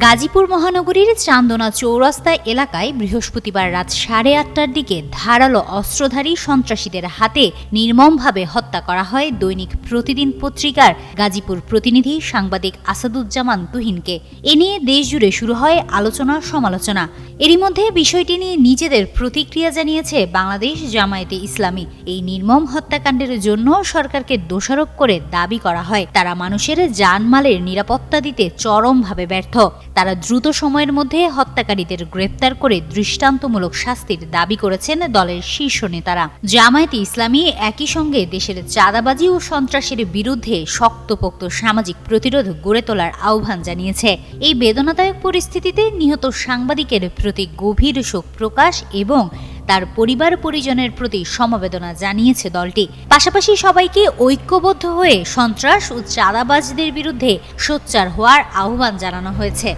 গাজীপুর মহানগরীর চান্দনা চৌরাস্তা এলাকায় বৃহস্পতিবার রাত 8:30টার দিকে ধারালো অস্ত্রধারী সন্ত্রাসীদের হাতে নির্মমভাবে হত্যা করা হয় দৈনিক প্রতিদিন পত্রিকার গাজীপুর প্রতিনিধি সাংবাদিক আসাদুজ্জামান তুহিনকে। এ নিয়ে দেশজুড়ে শুরু হয় আলোচনা সমালোচনা। এরই মধ্যে বিষয়টি নিয়ে নিজেদের প্রতিক্রিয়া জানিয়েছে বাংলাদেশ জামায়াতে ইসলামী। এই নির্মম হত্যাকাণ্ডের জন্য সরকারকে দোষারোপ করে দাবি করা হয় তারা মানুষের জানমালের নিরাপত্তা দিতে চরমভাবে ব্যর্থ। তারা দ্রুত সময়ের মধ্যে হত্যাকারীদের গ্রেপ্তার করে দৃষ্টান্তমূলক শাস্তির দাবি করেছেন দলের শীর্ষ নেতারা। জামায়াতে ইসলামী একই সঙ্গে দেশের চাঁদাবাজি ও সন্ত্রাসের বিরুদ্ধে শক্তপোক্ত সামাজিক প্রতিরোধ গড়ে তোলার আহ্বান জানিয়েছে। এই বেদনাদায়ক পরিস্থিতিতে নিহত সাংবাদিকের প্রতি গভীর শোক প্রকাশ এবং তার পরিবার পরিজনের প্রতি সমবেদনা জানিয়েছে দলটি। পাশাপাশি সবাইকে ঐক্যবদ্ধ হয়ে সন্ত্রাস ও চাঁদাবাজদের বিরুদ্ধে সোচ্চার হওয়ার আহ্বান জানানো হয়েছে।